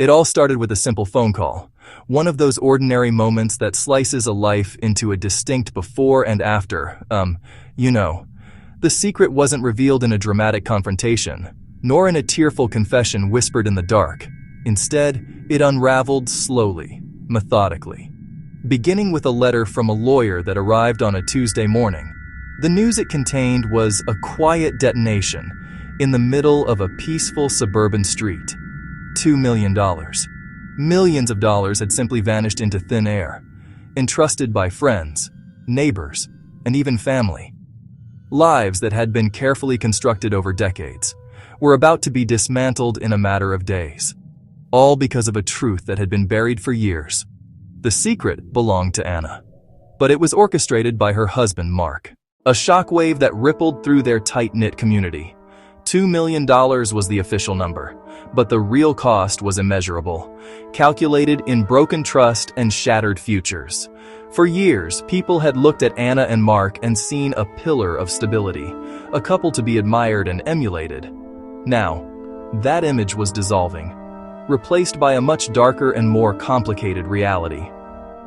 It all started with a simple phone call, one of those ordinary moments that slices a life into a distinct before and after. You know. The secret wasn't revealed in a dramatic confrontation, nor in a tearful confession whispered in the dark. Instead, it unraveled slowly, methodically. Beginning with a letter from a lawyer that arrived on a Tuesday morning, the news it contained was a quiet detonation in the middle of a peaceful suburban street. $2 million. Millions of dollars had simply vanished into thin air, entrusted by friends, neighbors, and even family. Lives that had been carefully constructed over decades were about to be dismantled in a matter of days, all because of a truth that had been buried for years. The secret belonged to Anna, but it was orchestrated by her husband, Mark. A shockwave that rippled through their tight-knit community. $2 million was the official number, but the real cost was immeasurable, calculated in broken trust and shattered futures. For years, people had looked at Anna and Mark and seen a pillar of stability, a couple to be admired and emulated. Now, that image was dissolving, replaced by a much darker and more complicated reality.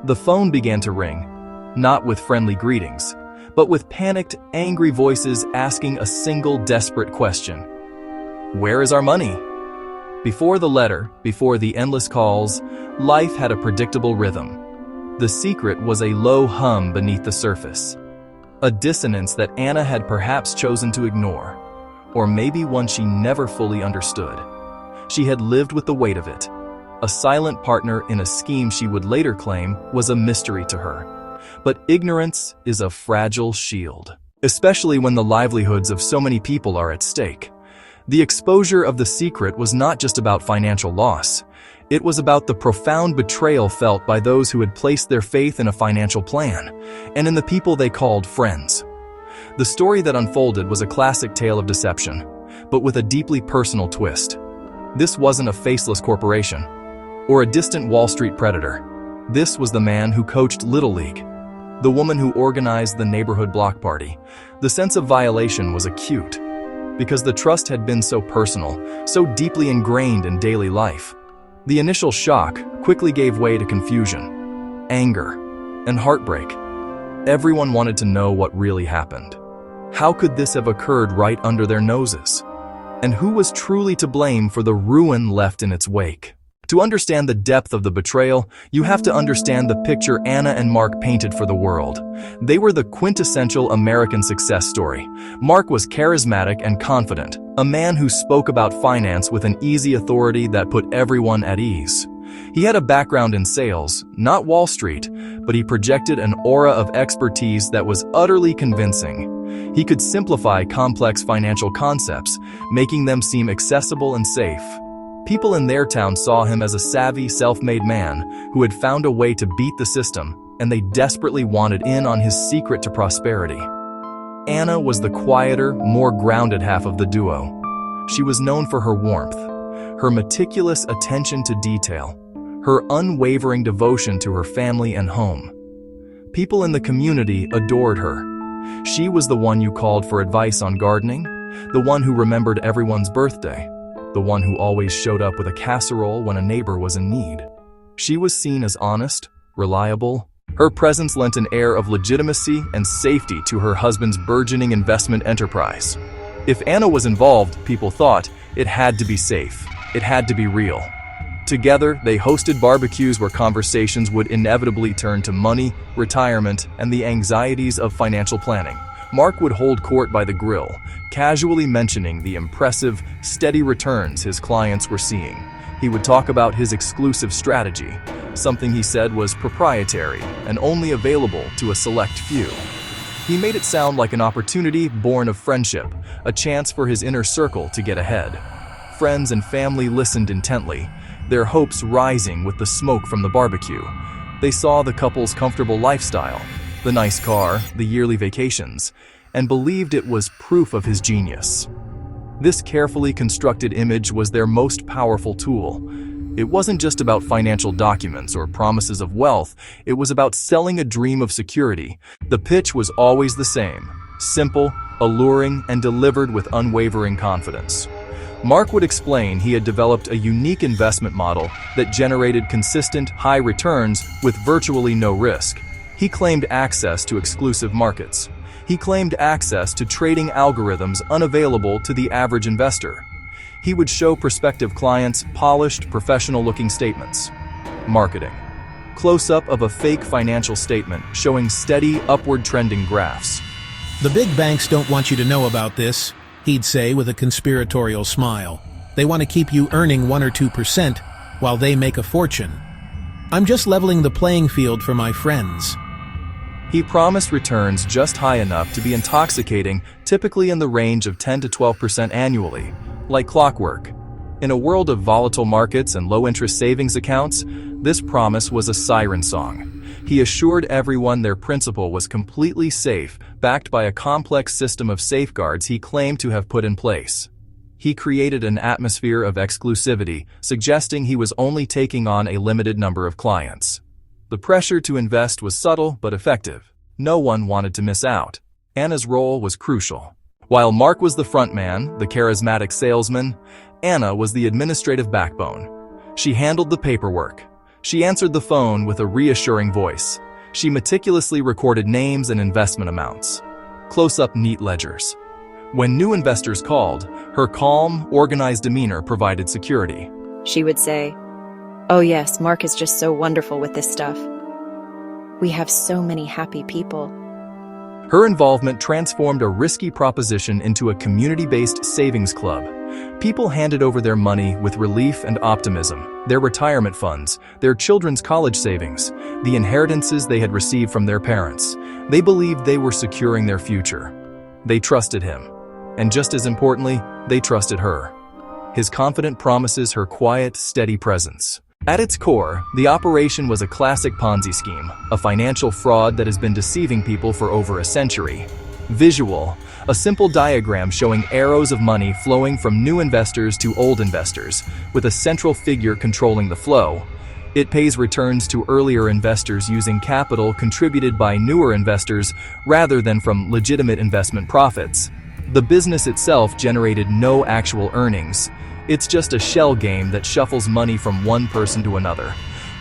The phone began to ring, not with friendly greetings, but with panicked, angry voices asking a single desperate question. Where is our money? Before the letter, before the endless calls, life had a predictable rhythm. The secret was a low hum beneath the surface, a dissonance that Anna had perhaps chosen to ignore, or maybe one she never fully understood. She had lived with the weight of it, a silent partner in a scheme she would later claim was a mystery to her. But ignorance is a fragile shield, especially when the livelihoods of so many people are at stake. The exposure of the secret was not just about financial loss. It was about the profound betrayal felt by those who had placed their faith in a financial plan, and in the people they called friends. The story that unfolded was a classic tale of deception, but with a deeply personal twist. This wasn't a faceless corporation, or a distant Wall Street predator. This was the man who coached Little League, the woman who organized the neighborhood block party. The sense of violation was acute, because the trust had been so personal, so deeply ingrained in daily life. The initial shock quickly gave way to confusion, anger, and heartbreak. Everyone wanted to know what really happened. How could this have occurred right under their noses? And who was truly to blame for the ruin left in its wake? To understand the depth of the betrayal, you have to understand the picture Anna and Mark painted for the world. They were the quintessential American success story. Mark was charismatic and confident, a man who spoke about finance with an easy authority that put everyone at ease. He had a background in sales, not Wall Street, but he projected an aura of expertise that was utterly convincing. He could simplify complex financial concepts, making them seem accessible and safe. People in their town saw him as a savvy, self-made man who had found a way to beat the system, and they desperately wanted in on his secret to prosperity. Anna was the quieter, more grounded half of the duo. She was known for her warmth, her meticulous attention to detail, her unwavering devotion to her family and home. People in the community adored her. She was the one you called for advice on gardening, the one who remembered everyone's birthday, the one who always showed up with a casserole when a neighbor was in need. She was seen as honest, reliable. Her presence lent an air of legitimacy and safety to her husband's burgeoning investment enterprise. If Anna was involved, people thought, it had to be safe. It had to be real. Together, they hosted barbecues where conversations would inevitably turn to money, retirement, and the anxieties of financial planning. Mark would hold court by the grill, casually mentioning the impressive, steady returns his clients were seeing. He would talk about his exclusive strategy, something he said was proprietary and only available to a select few. He made it sound like an opportunity born of friendship, a chance for his inner circle to get ahead. Friends and family listened intently, their hopes rising with the smoke from the barbecue. They saw the couple's comfortable lifestyle, the nice car, the yearly vacations, and believed it was proof of his genius. This carefully constructed image was their most powerful tool. It wasn't just about financial documents or promises of wealth, it was about selling a dream of security. The pitch was always the same, simple, alluring, and delivered with unwavering confidence. Mark would explain he had developed a unique investment model that generated consistent, high returns with virtually no risk. He claimed access to exclusive markets. He claimed access to trading algorithms unavailable to the average investor. He would show prospective clients polished, professional-looking statements. Marketing. Close-up of a fake financial statement showing steady, upward trending graphs. "The big banks don't want you to know about this," he'd say with a conspiratorial smile. "They want to keep you earning 1 or 2% while they make a fortune. I'm just leveling the playing field for my friends." He promised returns just high enough to be intoxicating, typically in the range of 10 to 12% annually, like clockwork. In a world of volatile markets and low-interest savings accounts, this promise was a siren song. He assured everyone their principal was completely safe, backed by a complex system of safeguards he claimed to have put in place. He created an atmosphere of exclusivity, suggesting he was only taking on a limited number of clients. The pressure to invest was subtle but effective. No one wanted to miss out. Anna's role was crucial. While Mark was the frontman, the charismatic salesman, Anna was the administrative backbone. She handled the paperwork. She answered the phone with a reassuring voice. She meticulously recorded names and investment amounts. Close-up neat ledgers. When new investors called, her calm, organized demeanor provided security. She would say, "Oh yes, Mark is just so wonderful with this stuff. We have so many happy people." Her involvement transformed a risky proposition into a community-based savings club. People handed over their money with relief and optimism, their retirement funds, their children's college savings, the inheritances they had received from their parents. They believed they were securing their future. They trusted him. And just as importantly, they trusted her. His confident promises, her quiet, steady presence. At its core, the operation was a classic Ponzi scheme, a financial fraud that has been deceiving people for over a century. Visual, a simple diagram showing arrows of money flowing from new investors to old investors, with a central figure controlling the flow. It pays returns to earlier investors using capital contributed by newer investors rather than from legitimate investment profits. The business itself generated no actual earnings. It's just a shell game that shuffles money from one person to another.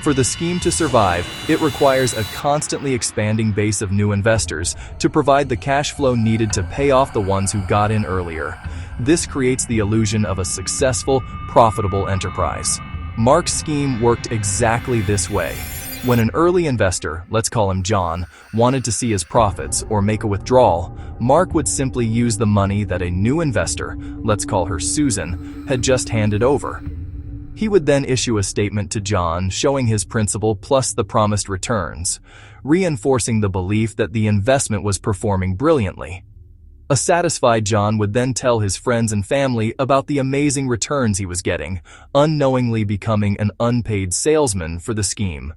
For the scheme to survive, it requires a constantly expanding base of new investors to provide the cash flow needed to pay off the ones who got in earlier. This creates the illusion of a successful, profitable enterprise. Mark's scheme worked exactly this way. When an early investor, let's call him John, wanted to see his profits or make a withdrawal, Mark would simply use the money that a new investor, let's call her Susan, had just handed over. He would then issue a statement to John showing his principal plus the promised returns, reinforcing the belief that the investment was performing brilliantly. A satisfied John would then tell his friends and family about the amazing returns he was getting, unknowingly becoming an unpaid salesman for the scheme.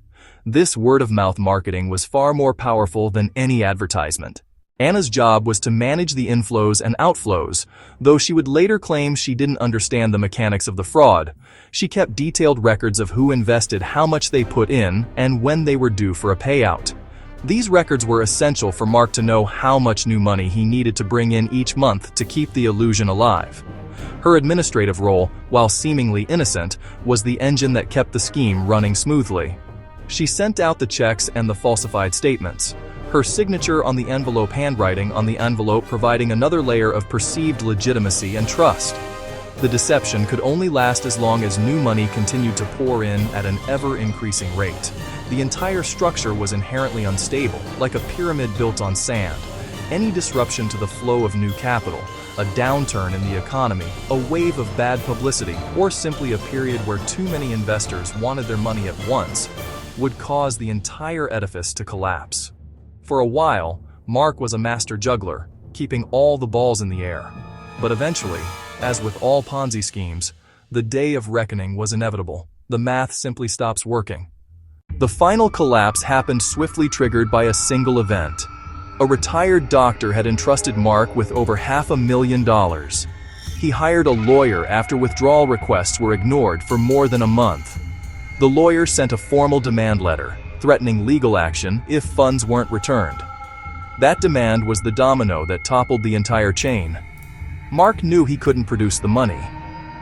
This word-of-mouth marketing was far more powerful than any advertisement. Anna's job was to manage the inflows and outflows, though she would later claim she didn't understand the mechanics of the fraud. She kept detailed records of who invested, how much they put in, and when they were due for a payout. These records were essential for Mark to know how much new money he needed to bring in each month to keep the illusion alive. Her administrative role, while seemingly innocent, was the engine that kept the scheme running smoothly. She sent out the checks and the falsified statements, her signature on the envelope, handwriting on the envelope providing another layer of perceived legitimacy and trust. The deception could only last as long as new money continued to pour in at an ever-increasing rate. The entire structure was inherently unstable, like a pyramid built on sand. Any disruption to the flow of new capital, a downturn in the economy, a wave of bad publicity, or simply a period where too many investors wanted their money at once, would cause the entire edifice to collapse. For a while, Mark was a master juggler, keeping all the balls in the air. But eventually, as with all Ponzi schemes, the day of reckoning was inevitable. The math simply stops working. The final collapse happened swiftly, triggered by a single event. A retired doctor had entrusted Mark with over $500,000. He hired a lawyer after withdrawal requests were ignored for more than a month. The lawyer sent a formal demand letter, threatening legal action if funds weren't returned. That demand was the domino that toppled the entire chain. Mark knew he couldn't produce the money.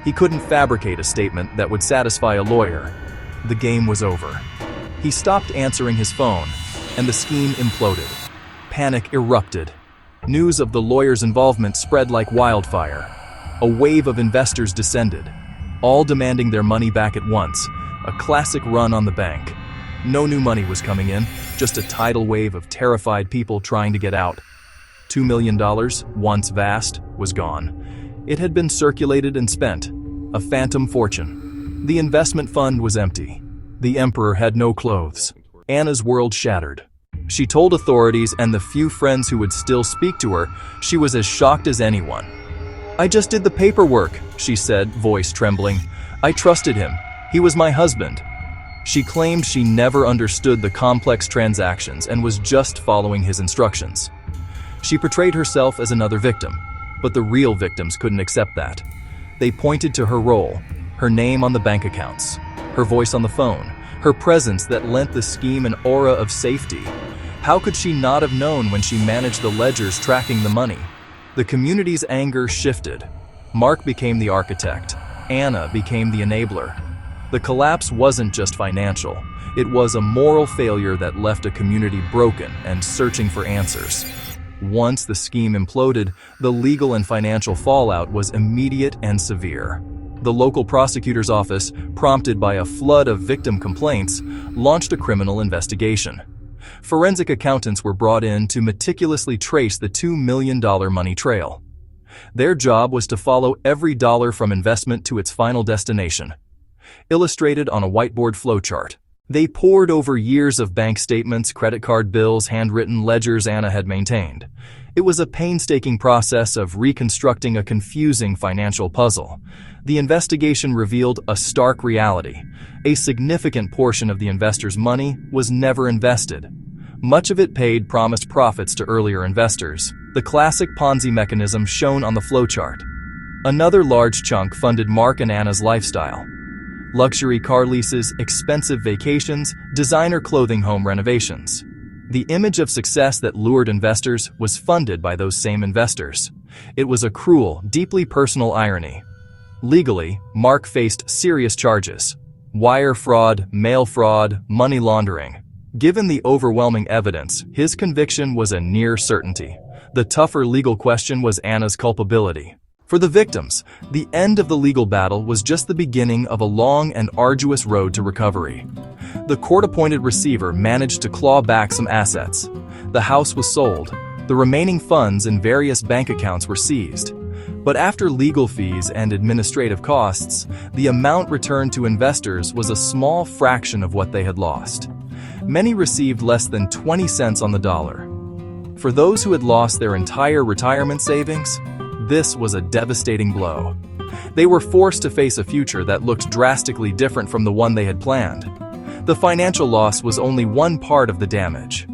He couldn't fabricate a statement that would satisfy a lawyer. The game was over. He stopped answering his phone, and the scheme imploded. Panic erupted. News of the lawyer's involvement spread like wildfire. A wave of investors descended, all demanding their money back at once, a classic run on the bank. No new money was coming in, just a tidal wave of terrified people trying to get out. $2 million, once vast, was gone. It had been circulated and spent, a phantom fortune. The investment fund was empty. The emperor had no clothes. Anna's world shattered. She told authorities and the few friends who would still speak to her, she was as shocked as anyone. "I just did the paperwork," she said, voice trembling. "I trusted him. He was my husband." She claimed she never understood the complex transactions and was just following his instructions. She portrayed herself as another victim, but the real victims couldn't accept that. They pointed to her role, her name on the bank accounts, her voice on the phone, her presence that lent the scheme an aura of safety. How could she not have known when she managed the ledgers tracking the money? The community's anger shifted. Mark became the architect. Anna became the enabler. The collapse wasn't just financial. It was a moral failure that left a community broken and searching for answers. Once the scheme imploded, the legal and financial fallout was immediate and severe. The local prosecutor's office, prompted by a flood of victim complaints, launched a criminal investigation. Forensic accountants were brought in to meticulously trace the $2 million money trail. Their job was to follow every dollar from investment to its final destination. Illustrated on a whiteboard flowchart, they pored over years of bank statements, credit card bills, handwritten ledgers Anna had maintained. It was a painstaking process of reconstructing a confusing financial puzzle. The investigation revealed a stark reality. A significant portion of the investors' money was never invested. Much of it paid promised profits to earlier investors, the classic Ponzi mechanism shown on the flowchart. Another large chunk funded Mark and Anna's lifestyle. Luxury car leases, expensive vacations, designer clothing, home renovations. The image of success that lured investors was funded by those same investors. It was a cruel, deeply personal irony. Legally, Mark faced serious charges: wire fraud, mail fraud, money laundering. Given the overwhelming evidence, his conviction was a near certainty. The tougher legal question was Anna's culpability. For the victims, the end of the legal battle was just the beginning of a long and arduous road to recovery. The court-appointed receiver managed to claw back some assets. The house was sold. The remaining funds in various bank accounts were seized. But after legal fees and administrative costs, the amount returned to investors was a small fraction of what they had lost. Many received less than 20 cents on the dollar. For those who had lost their entire retirement savings, this was a devastating blow. They were forced to face a future that looked drastically different from the one they had planned. The financial loss was only one part of the damage.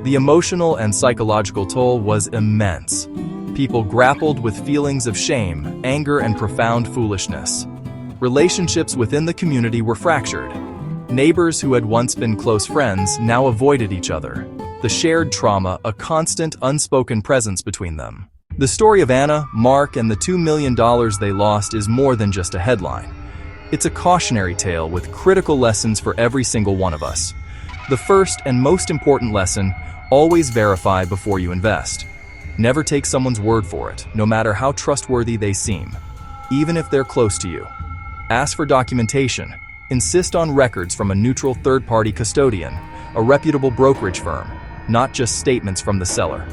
The emotional and psychological toll was immense. People grappled with feelings of shame, anger, and profound foolishness. Relationships within the community were fractured. Neighbors who had once been close friends now avoided each other. The shared trauma, a constant, unspoken presence between them. The story of Anna, Mark, and the $2 million they lost is more than just a headline. It's a cautionary tale with critical lessons for every single one of us. The first and most important lesson: always verify before you invest. Never take someone's word for it, no matter how trustworthy they seem, even if they're close to you. Ask for documentation. Insist on records from a neutral third-party custodian, a reputable brokerage firm, not just statements from the seller.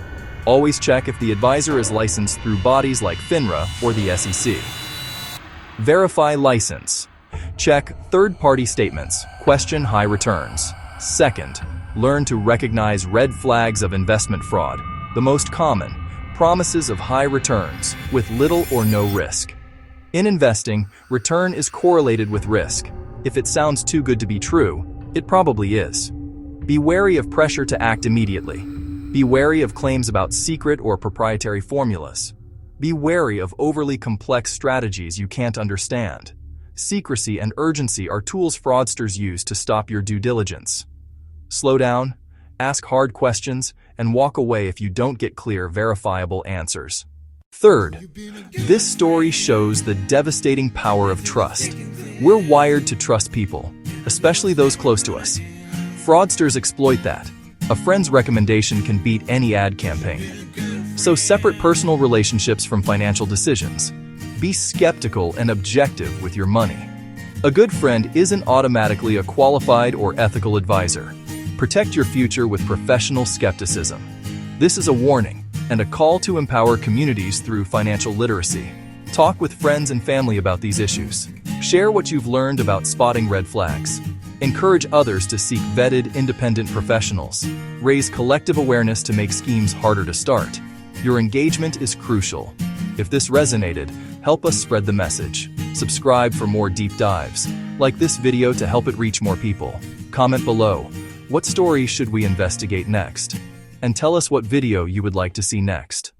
Always check if the advisor is licensed through bodies like FINRA or the SEC. Verify license. Check third-party statements. Question high returns. Second, learn to recognize red flags of investment fraud. The most common: promises of high returns with little or no risk. In investing, return is correlated with risk. If it sounds too good to be true, it probably is. Be wary of pressure to act immediately. Be wary of claims about secret or proprietary formulas. Be wary of overly complex strategies you can't understand. Secrecy and urgency are tools fraudsters use to stop your due diligence. Slow down, ask hard questions, and walk away if you don't get clear, verifiable answers. Third, this story shows the devastating power of trust. We're wired to trust people, especially those close to us. Fraudsters exploit that. A friend's recommendation can beat any ad campaign. So separate personal relationships from financial decisions. Be skeptical and objective with your money. A good friend isn't automatically a qualified or ethical advisor. Protect your future with professional skepticism. This is a warning and a call to empower communities through financial literacy. Talk with friends and family about these issues. Share what you've learned about spotting red flags. Encourage others to seek vetted, independent professionals. Raise collective awareness to make schemes harder to start. Your engagement is crucial. If this resonated, help us spread the message. Subscribe for more deep dives. Like this video to help it reach more people. Comment below, what story should we investigate next? And tell us what video you would like to see next.